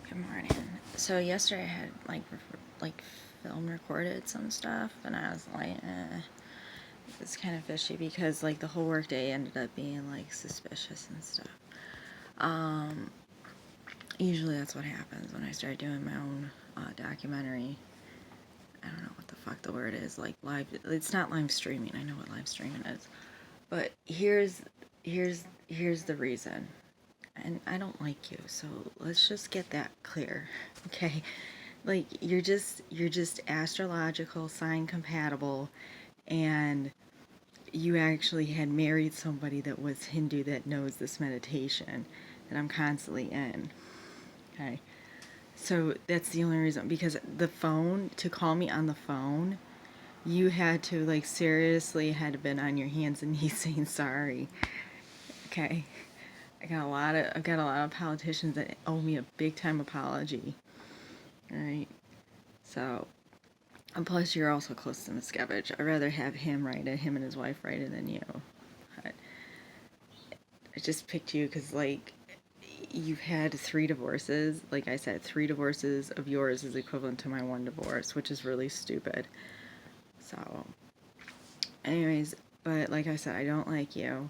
Good morning. So yesterday I had like film recorded some stuff, and I was like, it's kind of fishy because like the whole workday ended up being like suspicious and stuff. Um, Usually that's what happens when I start doing my own documentary. I don't know what the fuck the word is, like live. It's not live streaming. I know what live streaming is, but here's the reason. And I don't like you, so let's just get that clear, okay? Like you're just astrological sign compatible, and you actually had married somebody that was Hindu that knows this meditation that I'm constantly in. Okay, so that's the only reason, because the phone, to call me on the phone, you had to like seriously had been on your hands and knees saying sorry. Okay, I've got a lot of politicians that owe me a big time apology. All right, so, and plus you're also close to Miscavige. I'd rather have him write it, him and his wife write it, than you. But I just picked you because, like, you've had 3 divorces. Like I said, 3 divorces of yours is equivalent to my 1 divorce, which is really stupid. So, anyways, but like I said, I don't like you.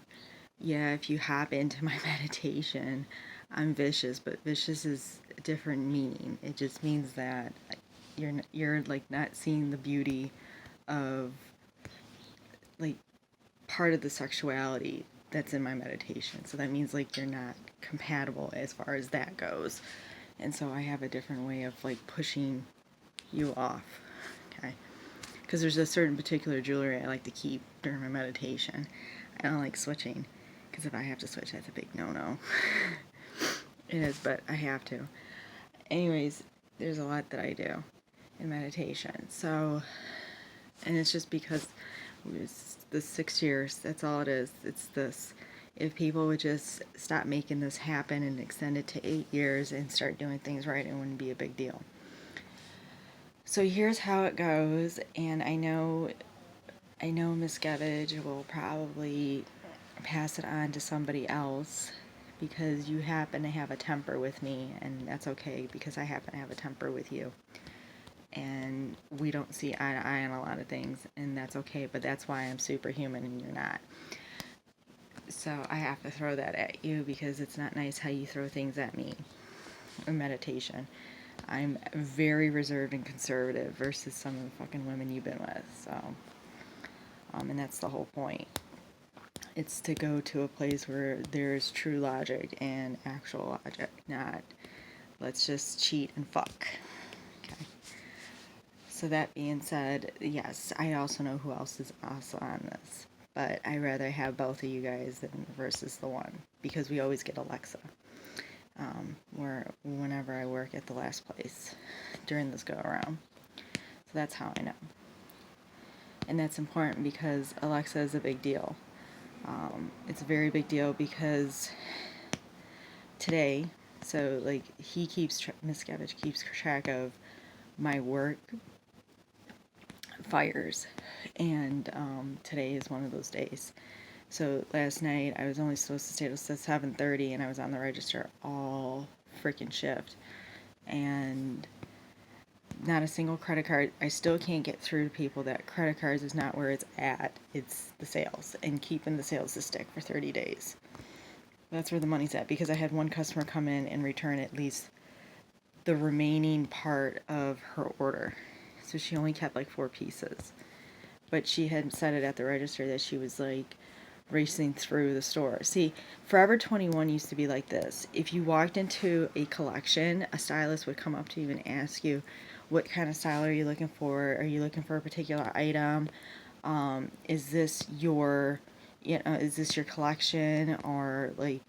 Yeah, if you hop into my meditation, I'm vicious, but vicious is a different meaning. It just means that you're like not seeing the beauty of like part of the sexuality that's in my meditation. So that means like you're not compatible as far as that goes. And so I have a different way of like pushing you off. Okay. Because there's a certain particular jewelry I like to keep during my meditation. I don't like switching, because if I have to switch, that's a big no-no. It is, but I have to. Anyways, there's a lot that I do in meditation. So, and it's just because it's the 6 years. That's all it is. It's this. If people would just stop making this happen and extend it to 8 years and start doing things right, it wouldn't be a big deal. So here's how it goes, and I know Miscavige will probably pass it on to somebody else because you happen to have a temper with me, and that's okay because I happen to have a temper with you. And we don't see eye to eye on a lot of things, and that's okay, but that's why I'm superhuman and you're not. So I have to throw that at you because it's not nice how you throw things at me in meditation. I'm very reserved and conservative versus some of the fucking women you've been with, so and that's the whole point. It's to go to a place where there's true logic and actual logic, not let's just cheat and fuck. Okay. So that being said, yes, I also know who else is also on this, but I rather have both of you guys than versus the one, because we always get Alexa. Whenever I work at the last place during this go around. So that's how I know. And that's important because Alexa is a big deal. It's a very big deal because today, so like Miscavige keeps track of my work fires, and today is one of those days. So last night I was only supposed to stay till 7:30, and I was on the register all freaking shift, and not a single credit card. I still can't get through to people that credit cards is not where it's at. It's the sales and keeping the sales to stick for 30 days. That's where the money's at, because I had one customer come in and return at least the remaining part of her order. So she only kept like 4 pieces. But she had said it at the register that she was like racing through the store. See, Forever 21 used to be like this. If you walked into a collection, a stylist would come up to you and ask you, what kind of style are you looking for? Are you looking for a particular item? Is this your collection? Or like,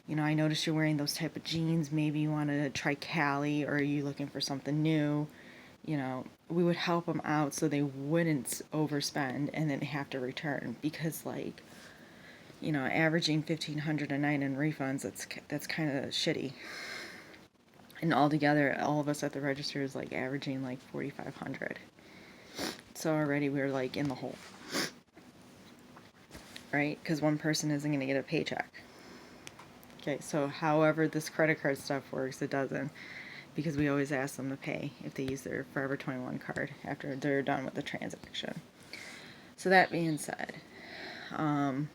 I noticed you're wearing those type of jeans. Maybe you want to try Cali, or are you looking for something new? We would help them out so they wouldn't overspend and then have to return, because like, averaging $1,500 a night in refunds, that's kind of shitty. And altogether, all of us at the register is like averaging like $4,500. So already we're like in the hole, right? Because one person isn't going to get a paycheck. Okay, so however this credit card stuff works, it doesn't. because we always ask them to pay if they use their Forever 21 card after they're done with the transaction. So that being said, so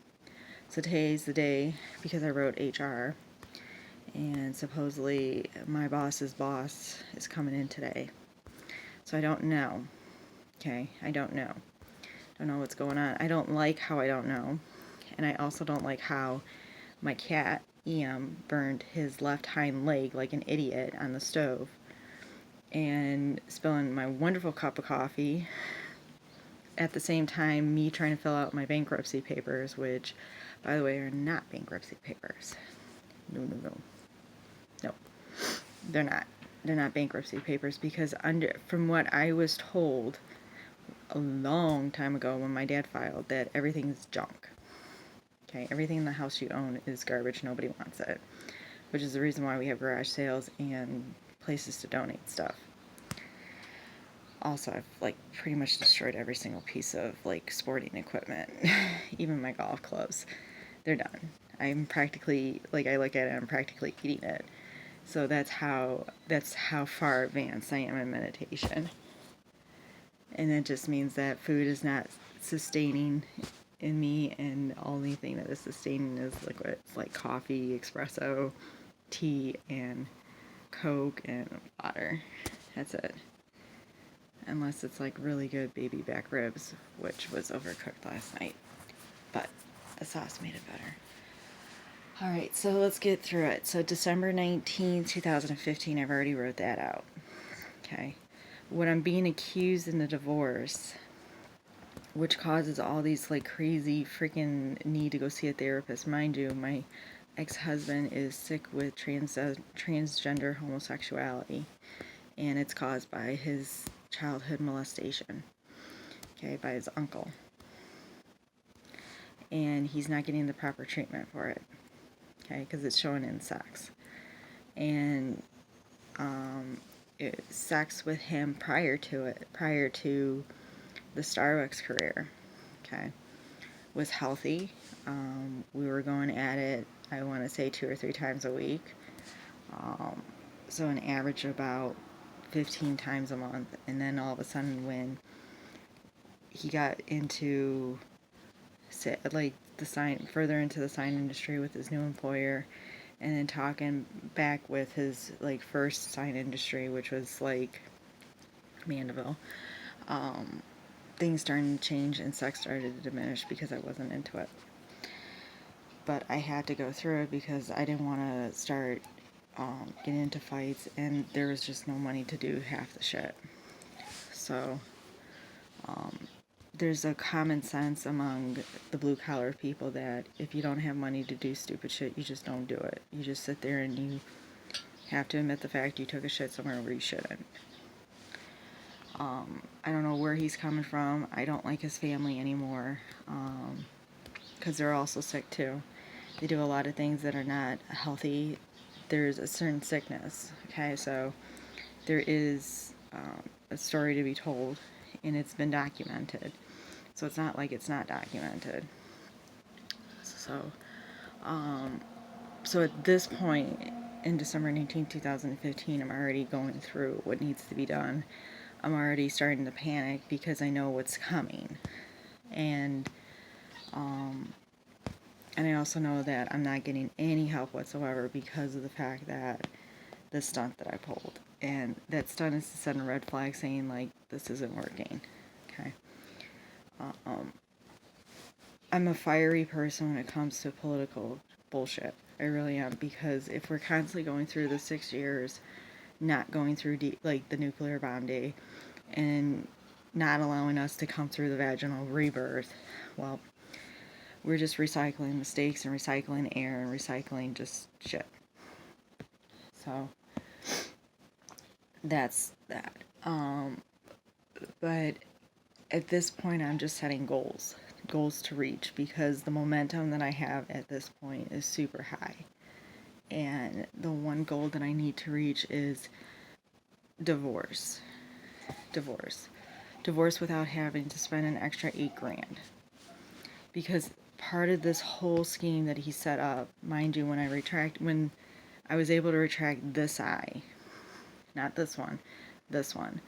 today's the day because I wrote HR, and supposedly my boss's boss is coming in today. So I don't know. Okay, I don't know. Don't know what's going on. I don't like how I don't know. And I also don't like how my cat, Ian, burned his left hind leg like an idiot on the stove and spilling my wonderful cup of coffee. At the same time, me trying to fill out my bankruptcy papers, which, by the way, are not bankruptcy papers. No, no, no. No, they're not. They're not bankruptcy papers because from what I was told a long time ago when my dad filed, that everything's junk. Okay, everything in the house you own is garbage. Nobody wants it, which is the reason why we have garage sales and places to donate stuff. Also, I've like pretty much destroyed every single piece of like sporting equipment, even my golf clubs. They're done. I'm practically, like, I look at it, I'm practically eating it. So that's how far advanced I am in meditation. And it just means that food is not sustaining in me, and the only thing that is sustaining is liquids like coffee, espresso, tea, and Coke and water. That's it. Unless it's like really good baby back ribs, which was overcooked last night. But the sauce made it better. Alright, so let's get through it. So December 19, 2015, I've already wrote that out. Okay. When I'm being accused in the divorce, which causes all these like crazy freaking need to go see a therapist. Mind you, my ex-husband is sick with transgender homosexuality, and it's caused by his childhood molestation, okay, by his uncle. And he's not getting the proper treatment for it, okay, because it's showing in sex. And sex with him prior to the Starbucks career, okay, was healthy. We were going at it, I want to say 2 or 3 times a week. So an average of about 15 times a month. And then all of a sudden when he got into like the sign, further into the sign industry with his new employer, and then talking back with his like first sign industry, which was like Mandeville, things started to change and sex started to diminish because I wasn't into it. But I had to go through it because I didn't want to start getting into fights, and there was just no money to do half the shit. So there's a common sense among the blue collar people that if you don't have money to do stupid shit, you just don't do it. You just sit there and you have to admit the fact you took a shit somewhere where you shouldn't. I don't know where he's coming from. I don't like his family anymore because they're also sick too. They do a lot of things that are not healthy. There's a certain sickness, okay? So there is a story to be told, and it's been documented. So it's not like it's not documented. So at this point, in December 19, 2015, I'm already going through what needs to be done. I'm already starting to panic because I know what's coming. And I also know that I'm not getting any help whatsoever because of the fact that the stunt that I pulled. And that stunt is to send a red flag saying, like, this isn't working. Okay. I'm a fiery person when it comes to political bullshit. I really am, because if we're constantly going through the 6 years, not going through like the nuclear bomb day, and not allowing us to come through the vaginal rebirth, well, we're just recycling mistakes and recycling air and recycling just shit. So that's that. But at this point, I'm just setting goals to reach, because the momentum that I have at this point is super high. And the one goal that I need to reach is divorce without having to spend an extra $8,000. Because part of this whole scheme that he set up, mind you, when I was able to retract this eye, not this one, this one.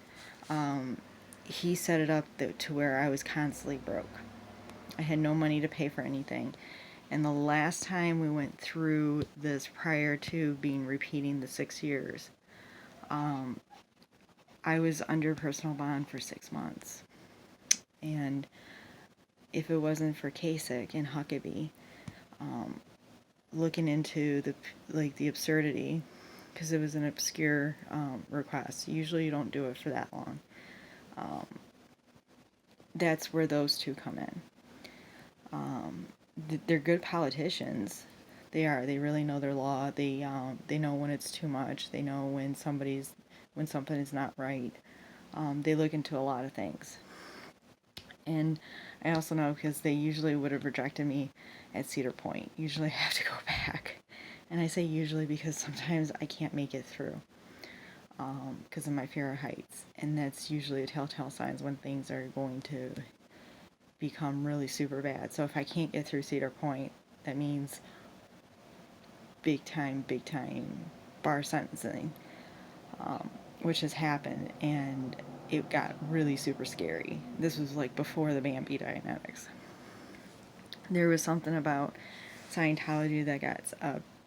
He set it up to where I was constantly broke. I had no money to pay for anything. And the last time we went through this, prior to being repeating the 6 years, I was under personal bond for 6 months. And if it wasn't for Kasich and Huckabee, looking into the absurdity, because it was an obscure request. Usually you don't do it for that long. That's where those two come in. They're good politicians. They are. They really know their law. They know when it's too much. They know when something is not right. They look into a lot of things. And I also know because they usually would have rejected me at Cedar Point. Usually I have to go back. And I say usually because sometimes I can't make it through because of my fear of heights. And that's usually a telltale sign when things are going to become really super bad. So if I can't get through Cedar Point, that means big time bar sentencing, which has happened. And it got really super scary. This was like before the Bambi Dianetics. There was something about Scientology that got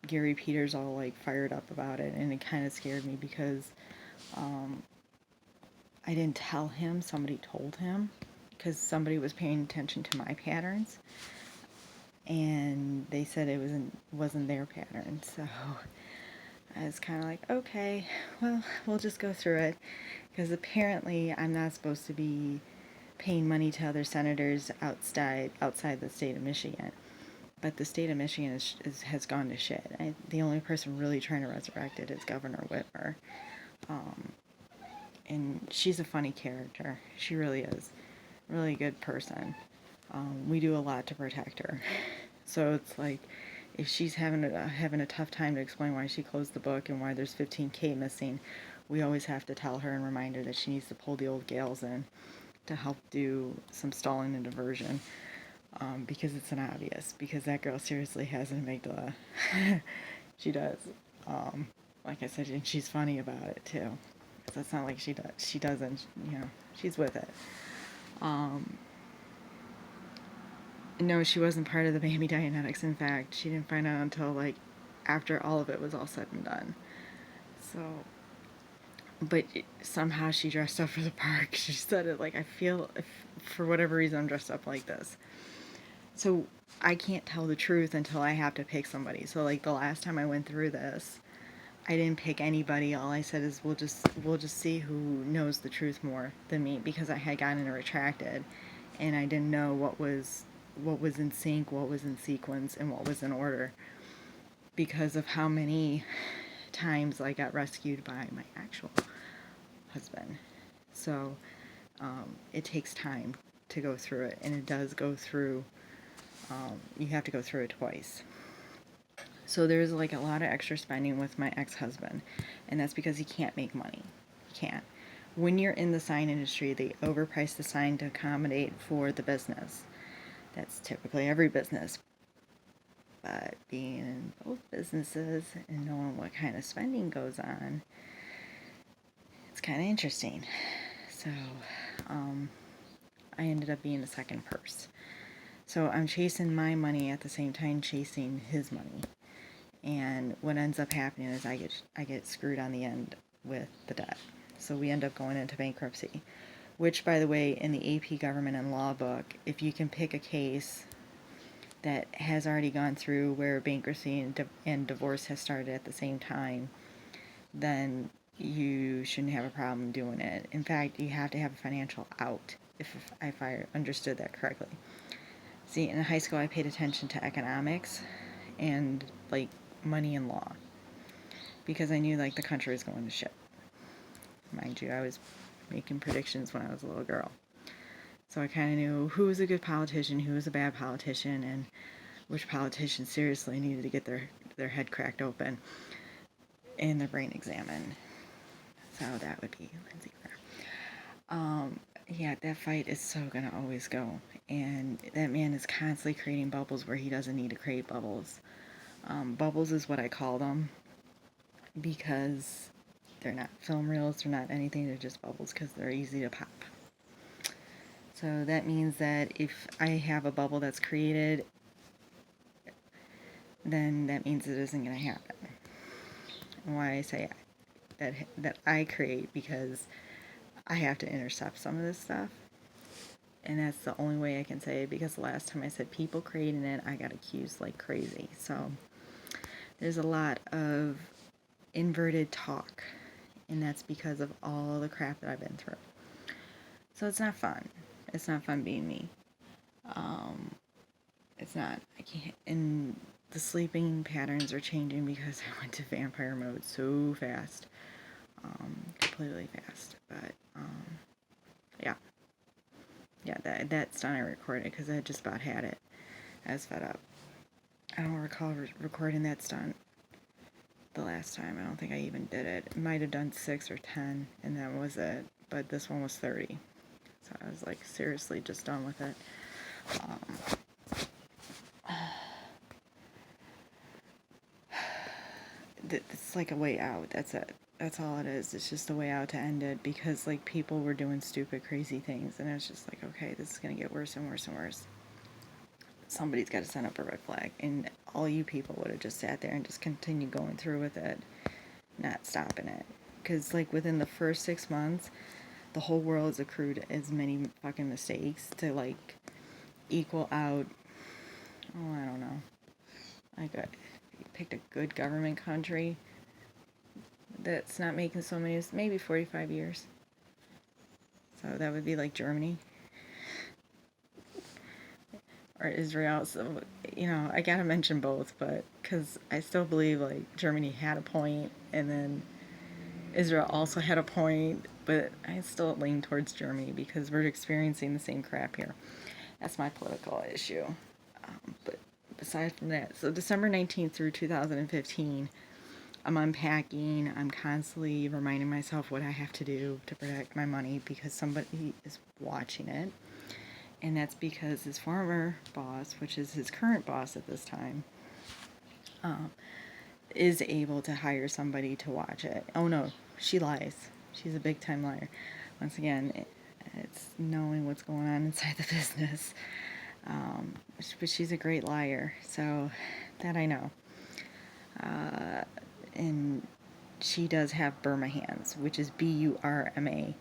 Gary Peters all like fired up about it, and it kind of scared me because I didn't tell him. Somebody told him because somebody was paying attention to my patterns, and they said it wasn't their pattern. So I was kind of like, okay, well, we'll just go through it, because apparently I'm not supposed to be paying money to other senators outside the state of Michigan. But the state of Michigan has gone to shit. The only person really trying to resurrect it is Governor Whitmer. And she's a funny character. She really is. Really good person. We do a lot to protect her. So it's like, if she's having a tough time to explain why she closed the book and why there's $15K missing, we always have to tell her and remind her that she needs to pull the old gals in to help do some stalling and diversion. Because it's an obvious. Because that girl seriously has an amygdala. She does. Like I said, and she's funny about it too. So it's not like she doesn't. She's with it. No, she wasn't part of the Bambi Dianetics. In fact, she didn't find out until like after all of it was all said and done. So, but somehow she dressed up for the park. She said it like, I feel, if for whatever reason I'm dressed up like this. So I can't tell the truth until I have to pick somebody. So like the last time I went through this, I didn't pick anybody. All I said is we'll just see who knows the truth more than me, because I had gotten it retracted, and I didn't know what was in sync, what was in sequence, and what was in order, because of how many times I got rescued by my actual husband. So it takes time to go through it, and it does go through. You have to go through it twice. So there's like a lot of extra spending with my ex-husband, and that's because he can't make money. He can't. When you're in the sign industry, they overprice the sign to accommodate for the business. That's typically every business. But being in both businesses and knowing what kind of spending goes on, it's kind of interesting. So I ended up being the second purse. So I'm chasing my money at the same time chasing his money. And what ends up happening is I get screwed on the end with the debt. So we end up going into bankruptcy. Which, by the way, in the AP Government and Law book, if you can pick a case that has already gone through where bankruptcy and divorce has started at the same time, then you shouldn't have a problem doing it. In fact, you have to have a financial out, if I understood that correctly. See, in high school I paid attention to economics and like money and law, because I knew like the country was going to shit. Mind you, I was making predictions when I was a little girl. So I kind of knew who was a good politician, who was a bad politician, and which politicians seriously needed to get their head cracked open and their brain examined. So that would be Lindsey Graham. Yeah, that fight is so gonna always go. And that man is constantly creating bubbles where he doesn't need to create bubbles. Bubbles is what I call them, because They're not film reels, they're not anything, they're just bubbles because they're easy to pop. So that means that if I have a bubble that's created, then that means it isn't going to happen. And why I say that I create, because I have to intercept some of this stuff. And that's the only way I can say it, because the last time I said people creating it, I got accused like crazy. So there's a lot of inverted talk, and that's because of all the crap that I've been through. So it's not fun. It's not fun being me. It's not. I can't. And the sleeping patterns are changing because I went to vampire mode so fast. Completely fast. But, yeah. Yeah, that's done. I recorded because I just about had it. I was fed up. I don't recall recording that stunt the last time. I don't think I even did it. I might have done 6 or 10, and that was it. But this one was 30. So I was like, seriously, just done with it. It's like a way out. That's it. That's all it is. It's just a way out to end it, because like people were doing stupid, crazy things, and I was just like, okay, this is gonna get worse and worse and worse. Somebody's got to send up a red flag, and all you people would have just sat there and just continued going through with it, not stopping it. Because like within the first 6 months, the whole world has accrued as many fucking mistakes to like equal out. Oh, I don't know. Like picked a good government country that's not making so many, maybe 45 years. So that would be like Germany or Israel. So, you know, I gotta mention both, but because I still believe like Germany had a point, and then Israel also had a point, but I still lean towards Germany because we're experiencing the same crap here. That's my political issue. But aside from that, so December 19th through 2015, I'm unpacking. I'm constantly reminding myself what I have to do to protect my money, because somebody is watching it. And that's because his former boss, which is his current boss at this time, is able to hire somebody to watch it. Oh no, she lies. She's a big time liar. Once again, it's knowing what's going on inside the business. But she's a great liar, so that I know. And she does have Burma hands, which is Burma.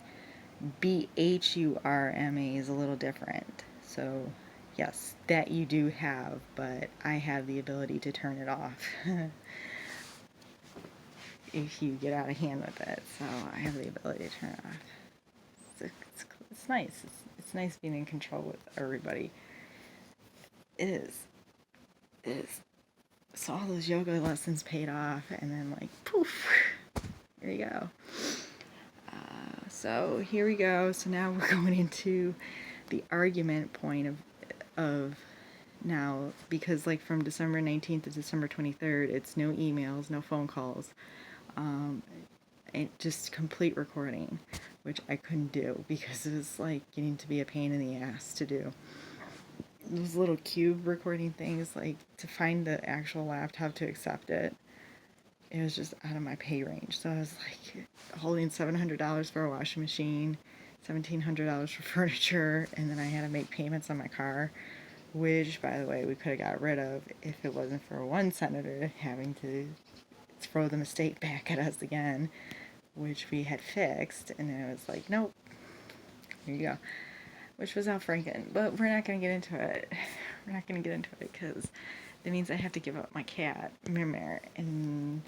Bhurma is a little different. So, yes, that you do have, but I have the ability to turn it off if you get out of hand with it. So I have the ability to turn it off. It's nice. It's nice being in control with everybody. It is. It is. So all those yoga lessons paid off, and then like poof, here you go. So here we go. So now we're going into the argument point of now, because like from December 19th to December 23rd, it's no emails, no phone calls, and just complete recording, which I couldn't do because it was like getting to be a pain in the ass to do. Those little cube recording things, like to find the actual laptop to accept it, it was just out of my pay range. So I was like holding $700 for a washing machine, $1,700 for furniture, and then I had to make payments on my car, which, by the way, we could have got rid of if it wasn't for one senator having to throw the mistake back at us again, which we had fixed, and then it was like, nope, here you go. Which was Al Franken, but we're not going to get into it. We're not going to get into it because that means I have to give up my cat, Mirmir, and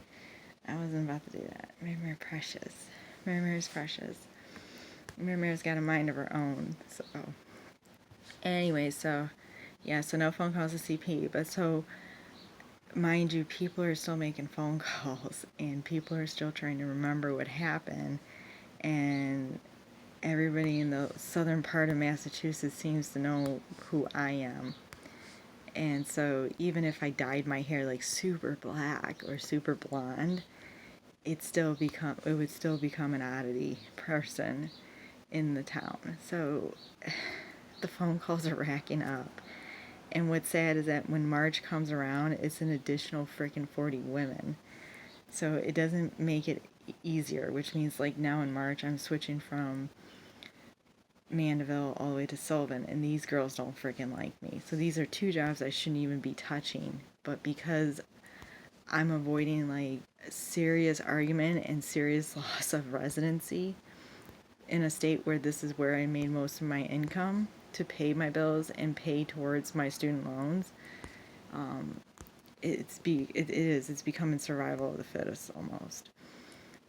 I wasn't about to do that. Mirmir precious. Mirmir is precious. Mirmir's got a mind of her own, so. Anyway, so, yeah, so no phone calls to CP, but so, mind you, people are still making phone calls, and people are still trying to remember what happened, and everybody in the southern part of Massachusetts seems to know who I am. And so even if I dyed my hair like super black or super blonde, it would still become an oddity person in the town. So the phone calls are racking up. And what's sad is that when March comes around, it's an additional freaking 40 women. So it doesn't make it easier, which means like now in March I'm switching from Mandeville all the way to Sylvan, and these girls don't freaking like me. So these are two jobs I shouldn't even be touching, but because I'm avoiding like serious argument and serious loss of residency in a state where this is where I made most of my income to pay my bills and pay towards my student loans, it's becoming survival of the fittest almost.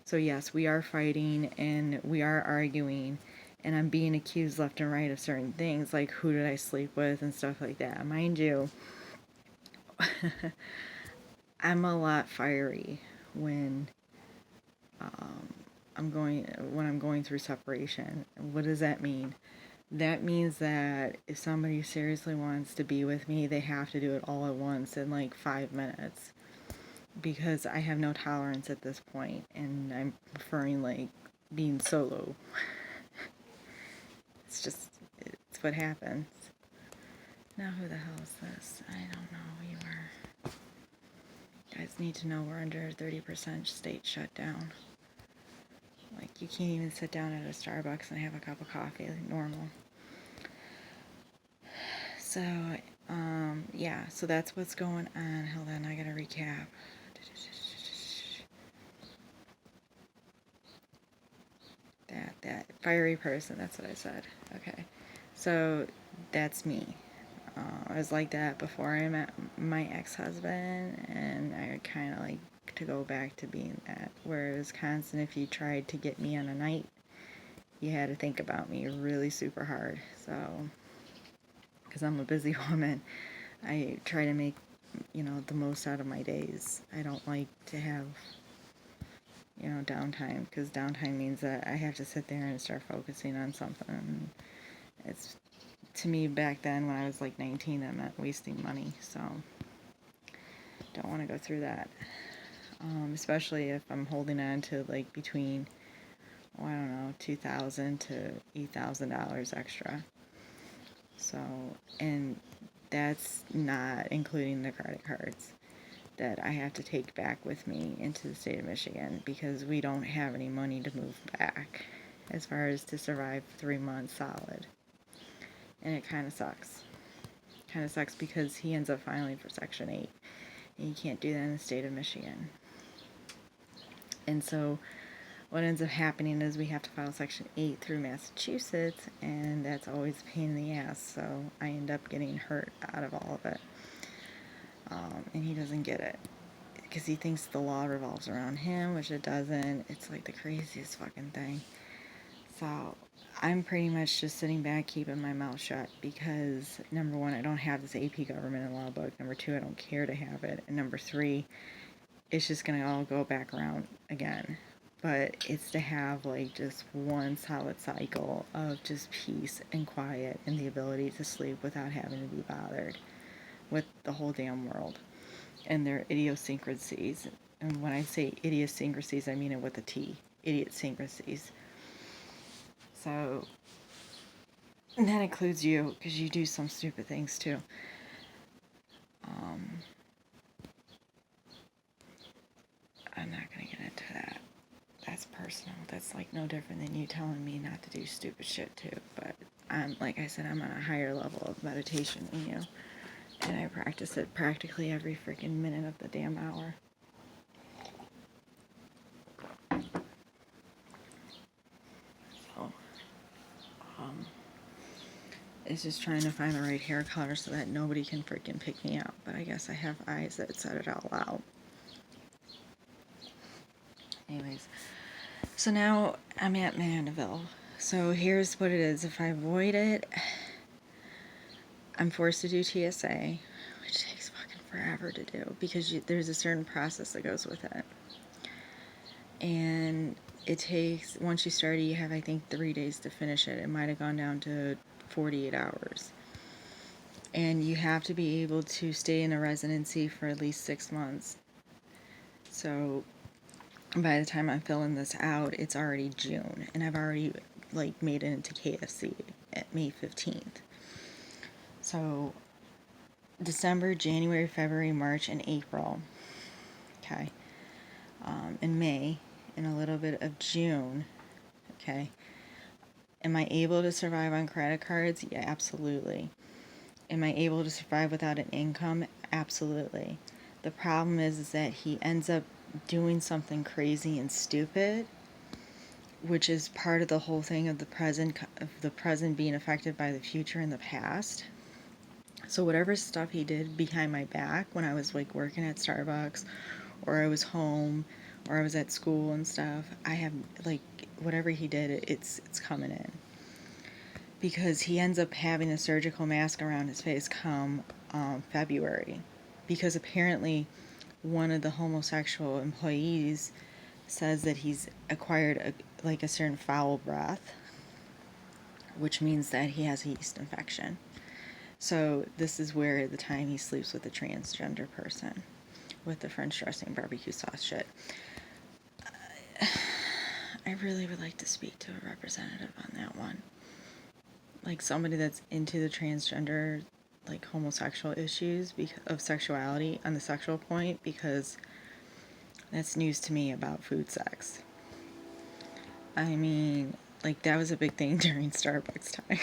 So yes, we are fighting and we are arguing, and I'm being accused left and right of certain things, like who did I sleep with and stuff like that. Mind you, I'm a lot fiery when when I'm going through separation. What does that mean? That means that if somebody seriously wants to be with me, they have to do it all at once in like 5 minutes, because I have no tolerance at this point, and I'm preferring like being solo. It's what happens. Now who the hell is this? I don't know who you are. You guys need to know we're under 30% state shutdown. Like, you can't even sit down at a Starbucks and have a cup of coffee like normal. So, yeah, so that's what's going on. Hold on, I gotta recap. That fiery person, that's what I said. Okay, so that's me. I was like that before I met my ex-husband, and I kind of like to go back to being that. Where it was constant, if you tried to get me on a night, you had to think about me really super hard. So, because I'm a busy woman, I try to make, the most out of my days. I don't like to have, downtime, because downtime means that I have to sit there and start focusing on something. It's, to me, back then when I was like 19, that meant wasting money, so don't want to go through that. Especially if I'm holding on to like between, I don't know, $2,000 to $8,000 extra. So, and that's not including the credit cards that I have to take back with me into the state of Michigan, because we don't have any money to move back as far as to survive 3 months solid. And it kind of sucks. Kind of sucks because he ends up filing for Section 8, and you can't do that in the state of Michigan. And so what ends up happening is we have to file Section 8 through Massachusetts, and that's always a pain in the ass, so I end up getting hurt out of all of it. And he doesn't get it, because he thinks the law revolves around him, which it doesn't. It's like the craziest fucking thing. So I'm pretty much just sitting back, keeping my mouth shut, because number one, I don't have this AP government and law book. Number two, I don't care to have it. And number three, it's just gonna all go back around again. But it's to have like just one solid cycle of just peace and quiet and the ability to sleep without having to be bothered with the whole damn world and their idiosyncrasies. And when I say idiosyncrasies, I mean it with a T. Idiosyncrasies. So, and that includes you, because you do some stupid things too. I'm not going to get into that. That's personal. That's like no different than you telling me not to do stupid shit too. But like I said, I'm on a higher level of meditation than you. And I practice it practically every freaking minute of the damn hour. So, it's just trying to find the right hair color so that nobody can freaking pick me out. But I guess I have eyes that said it out loud. Anyways, so now I'm at Mandeville. So here's what it is. If I avoid it, I'm forced to do TSA, which takes fucking forever to do, because there's a certain process that goes with it. And it takes, once you start it, you have, I think, 3 days to finish it. It might have gone down to 48 hours. And you have to be able to stay in a residency for at least 6 months. So by the time I'm filling this out, it's already June, and I've already like made it into KFC at May 15th. So December, January, February, March, and April. Okay. In May and a little bit of June. Okay. Am I able to survive on credit cards? Yeah, absolutely. Am I able to survive without an income? Absolutely. The problem is that he ends up doing something crazy and stupid, which is part of the whole thing of the present being affected by the future and the past. So whatever stuff he did behind my back when I was like working at Starbucks, or I was home, or I was at school and stuff, I have like whatever he did, it's coming in, because he ends up having a surgical mask around his face come February, because apparently one of the homosexual employees says that he's acquired a certain foul breath, which means that he has a yeast infection. So this is where the time he sleeps with a transgender person with the French dressing barbecue sauce shit. I really would like to speak to a representative on that one. Like somebody that's into the transgender, like homosexual issues of sexuality on the sexual point, because that's news to me about food sex. I mean, like that was a big thing during Starbucks time.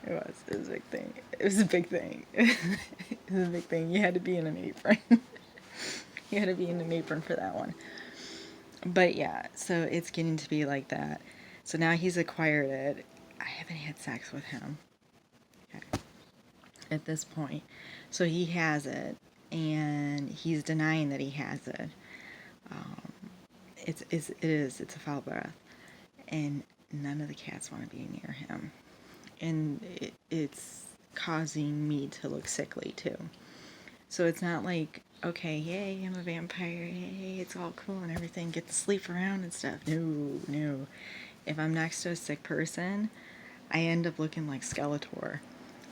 It was a big thing. It was a big thing. It was a big thing. You had to be in an apron. You had to be in an apron for that one. But yeah, so it's getting to be like that. So now he's acquired it. I haven't had sex with him. Okay. At this point. So he has it, and he's denying that he has it. It's a foul breath. And none of the cats want to be near him. And it's causing me to look sickly too. So it's not like, okay, yay, I'm a vampire, yay, it's all cool and everything, get to sleep around and stuff. No. If I'm next to a sick person, I end up looking like Skeletor.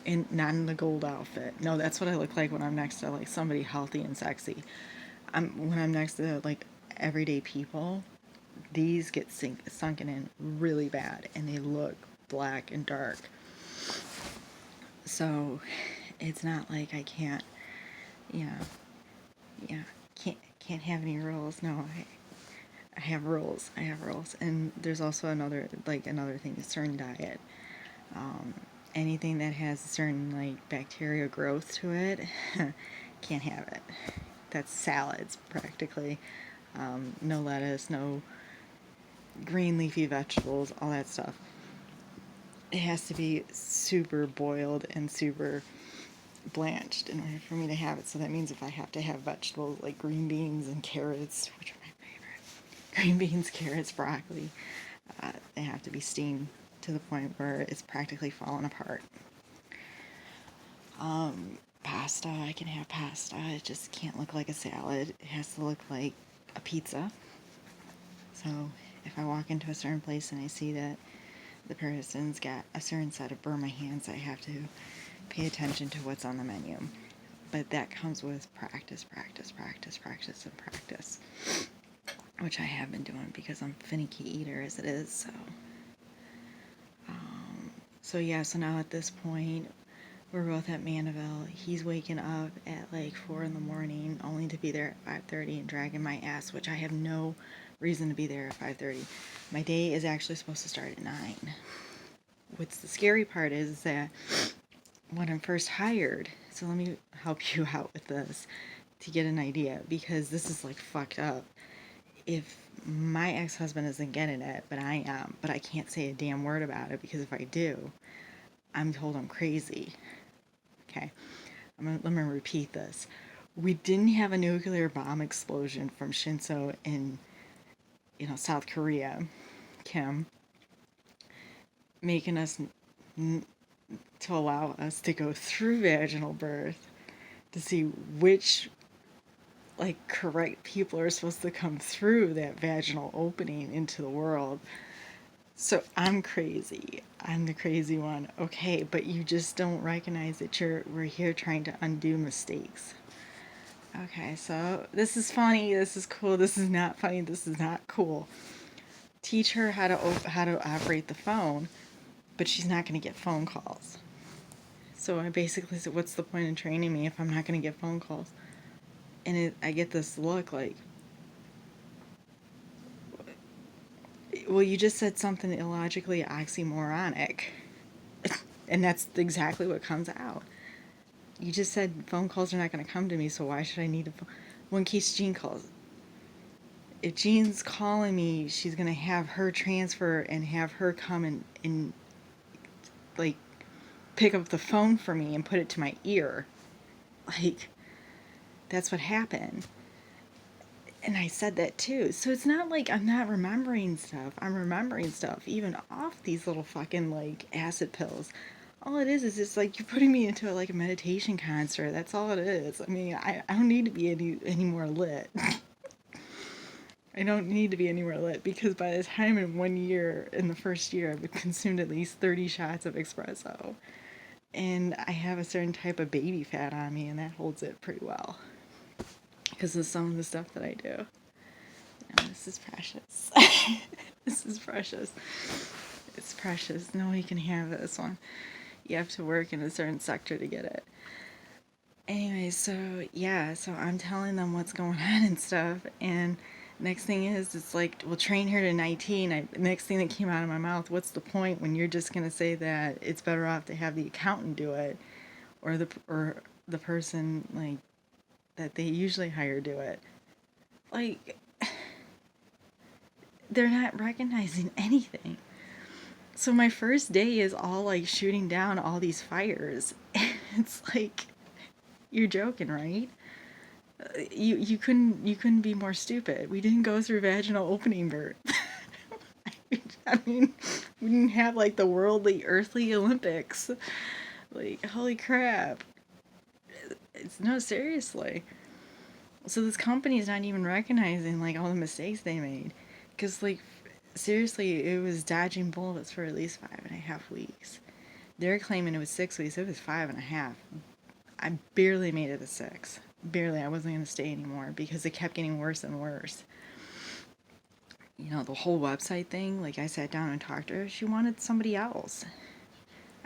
And not in the gold outfit. No, that's what I look like when I'm next to like somebody healthy and sexy. When I'm next to like everyday people, these get sunken in really bad, and they look black and dark. So it's not like I can't, yeah, can't have any rules. No, I have rules. And there's also another thing, a certain diet. Anything that has a certain like bacterial growth to it, can't have it. That's salads practically. No lettuce, no green leafy vegetables, all that stuff. It has to be super boiled and super blanched in order for me to have it. So that means if I have to have vegetables like green beans and carrots, which are my favorite, green beans, carrots, broccoli, they have to be steamed to the point where it's practically falling apart. Pasta, I can have pasta. It just can't look like a salad. It has to look like a pizza. So if I walk into a certain place and I see that the person's got a certain set of burn my hands, I have to pay attention to what's on the menu. But that comes with practice, and practice, which I have been doing because I'm a finicky eater as it is. So now at this point, we're both at Mandeville. He's waking up at like 4 in the morning, only to be there at 5:30 and dragging my ass, which I have no reason to be there at 5:30. My day is actually supposed to start at 9. What's the scary part is that when I'm first hired, so let me help you out with this to get an idea, because this is like fucked up. If my ex-husband isn't getting it, but I am, but I can't say a damn word about it, because if I do, I'm told I'm crazy. Okay, let me repeat this. We didn't have a nuclear bomb explosion from Shinzo in, South Korea, Kim, making us to allow us to go through vaginal birth to see which correct people are supposed to come through that vaginal opening into the world. So I'm crazy. I'm the crazy one. Okay, but you just don't recognize that we're here trying to undo mistakes. Okay, so this is funny, this is cool, this is not funny, this is not cool. Teach her how to operate the phone, but she's not going to get phone calls. So I basically said, what's the point in training me if I'm not going to get phone calls? And I get this look like, Well, you just said something illogically oxymoronic. And that's exactly what comes out. You just said phone calls are not going to come to me, so why should I need a phone? Well, in case Jean calls. If Jean's calling me, she's going to have her transfer and have her come and like, pick up the phone for me and put it to my ear. Like, that's what happened. And I said that too. So it's not like I'm not remembering stuff. I'm remembering stuff, even off these little fucking, like, acid pills. All it is it's like you're putting me into like a meditation concert. That's all it is. I mean, I don't need to be any more lit. I don't need to be anywhere lit because by the time in 1 year, in the first year, I've consumed at least 30 shots of espresso. And I have a certain type of baby fat on me, and that holds it pretty well because of some of the stuff that I do. This is precious. This is precious. It's precious. Nobody can have this one. You have to work in a certain sector to get it. Anyway, so yeah, so I'm telling them what's going on and stuff, and next thing is, it's like, we'll train her to 19. Next thing that came out of my mouth, what's the point when you're just going to say that it's better off to have the accountant do it, or the person, like, that they usually hire do it. Like, they're not recognizing anything. So my first day is all like shooting down all these fires. It's like, you're joking, right? You couldn't be more stupid. We didn't go through vaginal opening birth. I mean, we didn't have like the worldly, earthly Olympics. Like, holy crap. It's no, seriously. So this company is not even recognizing like all the mistakes they made, because like, seriously, it was dodging bullets for at least 5.5 weeks. They're claiming it was 6 weeks. It was 5.5. I barely made it to 6. Barely. I wasn't going to stay anymore because it kept getting worse and worse. You know, the whole website thing, like, I sat down and talked to her. She wanted somebody else.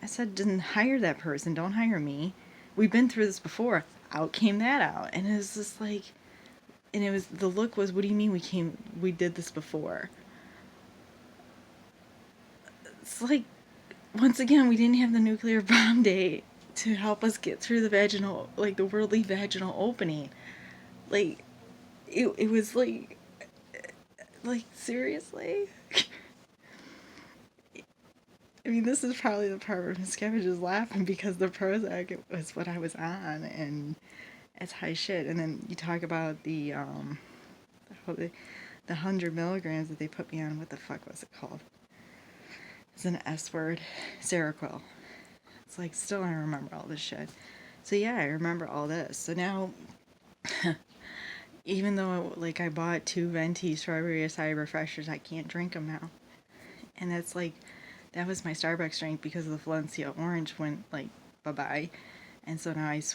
I said, didn't hire that person. Don't hire me. We've been through this before. Out came that out. And it was just like, and it was, the look was, what do you mean we did this before? It's like, once again, we didn't have the nuclear bomb date to help us get through the vaginal, like, the worldly vaginal opening. Like, it was like, seriously? I mean, this is probably the part where Miscavige is laughing because the Prozac was what I was on, and it's high shit. And then you talk about the 100 milligrams that they put me on. What the fuck was it called? It's an S word. Seroquel. It's like, still I remember all this shit. So yeah, I remember all this. So now, even though like I bought 2 venti strawberry acai refreshers, I can't drink them now. And that's like, that was my Starbucks drink because of the Valencia orange went like bye-bye. And so now I